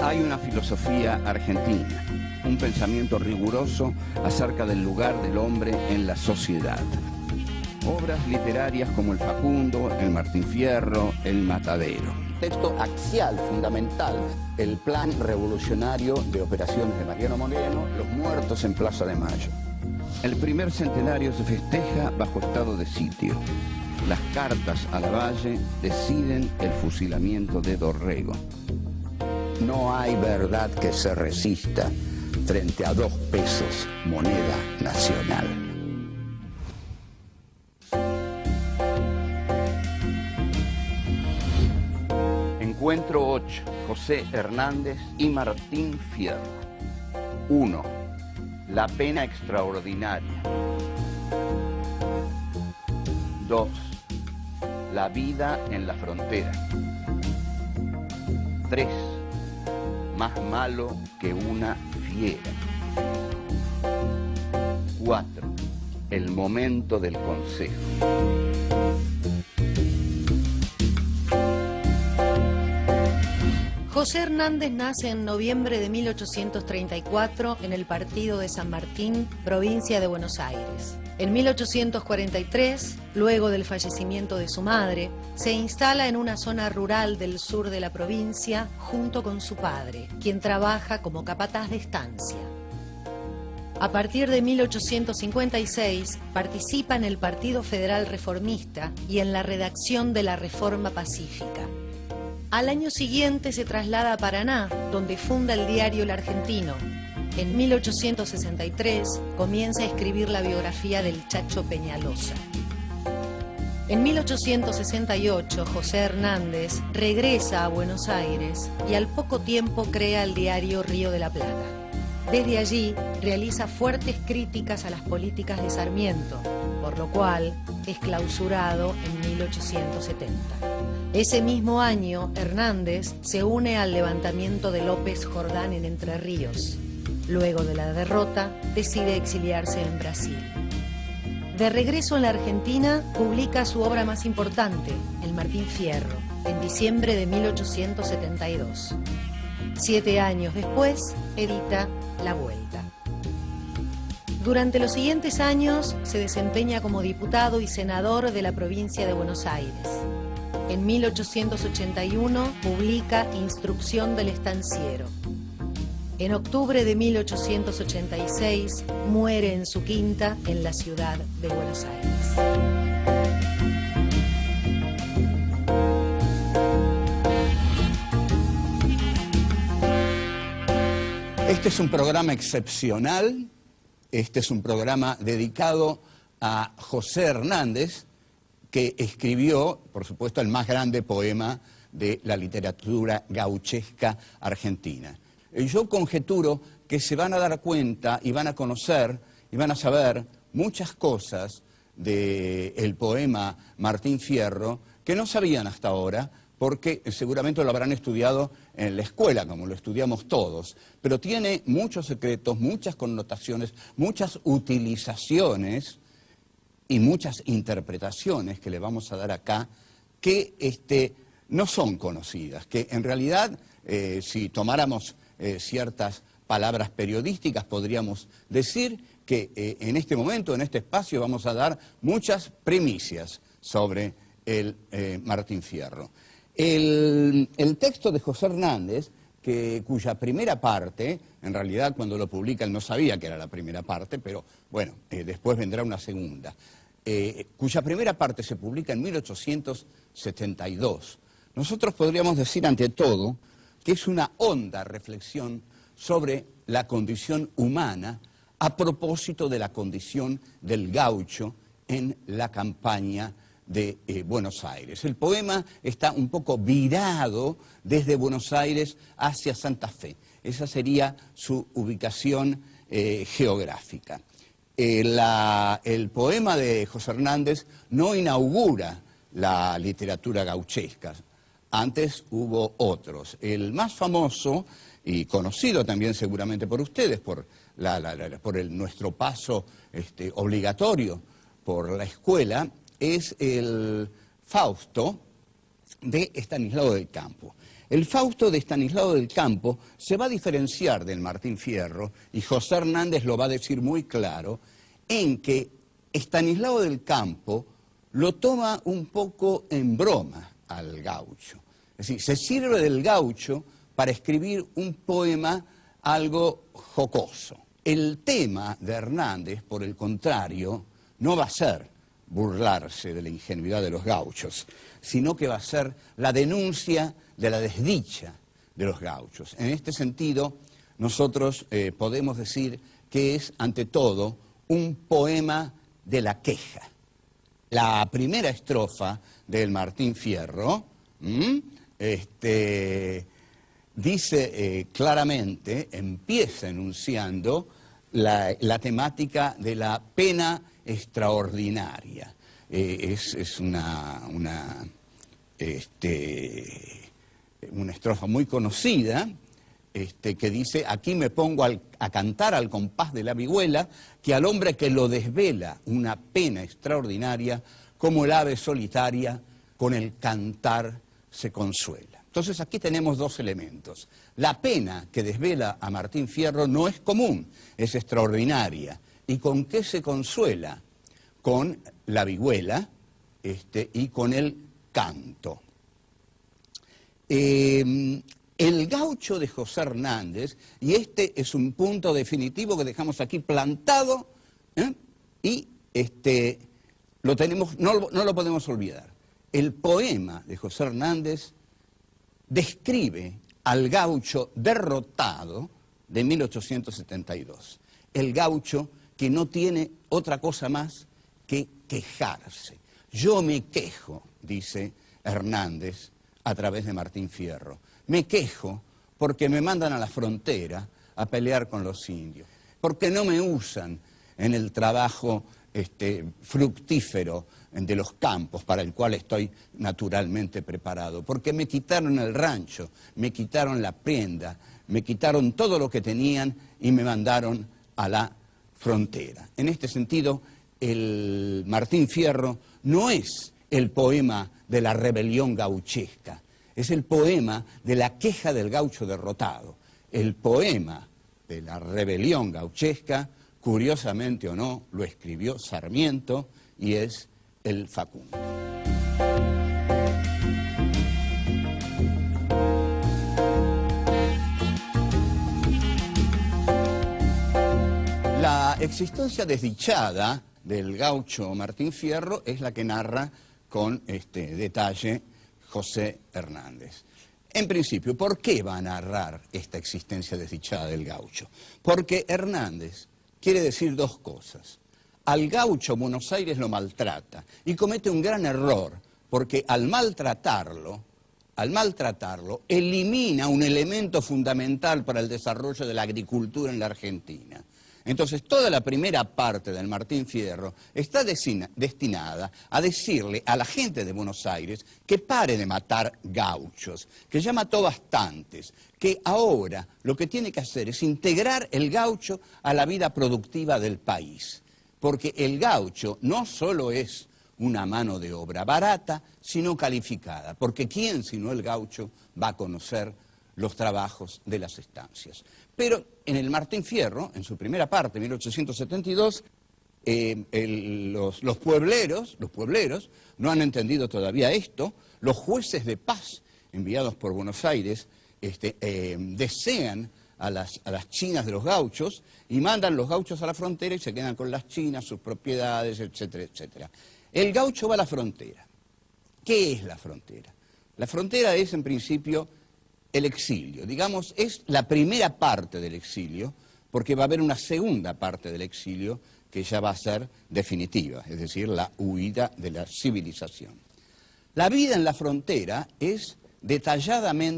Hay una filosofía argentina, un pensamiento riguroso acerca del lugar del hombre en la sociedad. Obras literarias como El Facundo, El Martín Fierro, El Matadero. Texto axial, fundamental, el plan revolucionario de operaciones de Mariano Moreno, Los muertos en Plaza de Mayo. El primer centenario se festeja bajo estado de sitio. Las cartas a Lavalle deciden el fusilamiento de Dorrego. No hay verdad que se resista frente a 2 pesos, moneda nacional. Encuentro 8. José Hernández y Martín Fierro. 1. La pena extraordinaria. 2. La vida en la frontera. 3. Más malo que una fiera. 4. El momento del consejo. José Hernández nace en noviembre de 1834 en el partido de San Martín, provincia de Buenos Aires. En 1843, luego del fallecimiento de su madre, se instala en una zona rural del sur de la provincia junto con su padre, quien trabaja como capataz de estancia. A partir de 1856, participa en el Partido Federal Reformista y en la redacción de la Reforma Pacífica. Al año siguiente se traslada a Paraná, donde funda el diario El Argentino. En 1863 comienza a escribir la biografía del Chacho Peñalosa. En 1868 José Hernández regresa a Buenos Aires y al poco tiempo crea el diario Río de la Plata. Desde allí realiza fuertes críticas a las políticas de Sarmiento, por lo cual es clausurado en 1870. Ese mismo año, Hernández se une al levantamiento de López Jordán en Entre Ríos. Luego de la derrota, decide exiliarse en Brasil. De regreso en la Argentina, publica su obra más importante, El Martín Fierro, en diciembre de 1872. 7 años después, edita La Vuelta. Durante los siguientes años, se desempeña como diputado y senador de la provincia de Buenos Aires. En 1881 publica Instrucción del Estanciero. En octubre de 1886 muere en su quinta en la ciudad de Buenos Aires. Este es un programa excepcional, este es un programa dedicado a José Hernández, que escribió, por supuesto, el más grande poema de la literatura gauchesca argentina. Yo conjeturo que se van a dar cuenta y van a conocer y van a saber muchas cosas del poema Martín Fierro que no sabían hasta ahora, porque seguramente lo habrán estudiado en la escuela, como lo estudiamos todos, pero tiene muchos secretos, muchas connotaciones, muchas utilizaciones y muchas interpretaciones que le vamos a dar acá que no son conocidas, que en realidad, si tomáramos ciertas palabras periodísticas, podríamos decir que en este momento, en este espacio, vamos a dar muchas primicias sobre el Martín Fierro. El texto de José Hernández, cuya primera parte, en realidad cuando lo publica él no sabía que era la primera parte, pero bueno, después vendrá una segunda, cuya primera parte se publica en 1872. Nosotros podríamos decir ante todo que es una honda reflexión sobre la condición humana a propósito de la condición del gaucho en la campaña de Buenos Aires. El poema está un poco virado desde Buenos Aires hacia Santa Fe. Esa sería su ubicación geográfica. El poema de José Hernández no inaugura la literatura gauchesca. Antes hubo otros. El más famoso y conocido también seguramente por ustedes, por nuestro paso obligatorio por la escuela, es el Fausto de Estanislao del Campo. El Fausto de Estanislao del Campo se va a diferenciar del Martín Fierro, y José Hernández lo va a decir muy claro, en que Estanislao del Campo lo toma un poco en broma al gaucho. Es decir, se sirve del gaucho para escribir un poema algo jocoso. El tema de Hernández, por el contrario, no va a ser burlarse de la ingenuidad de los gauchos, sino que va a ser la denuncia de la desdicha de los gauchos. En este sentido, nosotros podemos decir que es, ante todo, un poema de la queja. La primera estrofa del Martín Fierro dice claramente, empieza enunciando la temática de la pena extraordinaria. Es una estrofa muy conocida, que dice: aquí me pongo a cantar al compás de la vihuela, que al hombre que lo desvela una pena extraordinaria, como el ave solitaria, con el cantar se consuela. Entonces aquí tenemos dos elementos. La pena que desvela a Martín Fierro no es común, es extraordinaria. ¿Y con qué se consuela? Con la vihuela y con el canto. El gaucho de José Hernández, y este es un punto definitivo que dejamos aquí plantado, y lo tenemos, no lo podemos olvidar. El poema de José Hernández describe al gaucho derrotado de 1872. El gaucho que no tiene otra cosa más que quejarse. Yo me quejo, dice Hernández a través de Martín Fierro. Me quejo porque me mandan a la frontera a pelear con los indios, porque no me usan en el trabajo fructífero de los campos para el cual estoy naturalmente preparado, porque me quitaron el rancho, me quitaron la prenda, me quitaron todo lo que tenían y me mandaron a la frontera. En este sentido, el Martín Fierro no es el poema de la rebelión gauchesca, es el poema de la queja del gaucho derrotado. El poema de la rebelión gauchesca, curiosamente o no, lo escribió Sarmiento y es el Facundo. La existencia desdichada del gaucho Martín Fierro es la que narra con detalle José Hernández. En principio, ¿por qué va a narrar esta existencia desdichada del gaucho? Porque Hernández quiere decir dos cosas. Al gaucho Buenos Aires lo maltrata y comete un gran error, porque al maltratarlo, elimina un elemento fundamental para el desarrollo de la agricultura en la Argentina. Entonces, toda la primera parte del Martín Fierro está destinada a decirle a la gente de Buenos Aires que pare de matar gauchos, que ya mató bastantes, que ahora lo que tiene que hacer es integrar el gaucho a la vida productiva del país. Porque el gaucho no solo es una mano de obra barata, sino calificada. Porque ¿quién sino el gaucho va a conocer los trabajos de las estancias? Pero en el Martín Fierro, en su primera parte, 1872, los puebleros no han entendido todavía esto. Los jueces de paz enviados por Buenos Aires desean a las chinas de los gauchos y mandan los gauchos a la frontera y se quedan con las chinas, sus propiedades, etcétera, etcétera. El gaucho va a la frontera. ¿Qué es la frontera? La frontera es, en principio, el exilio. Digamos, es la primera parte del exilio, porque va a haber una segunda parte del exilio que ya va a ser definitiva, es decir, la huida de la civilización. La vida en la frontera es detalladamente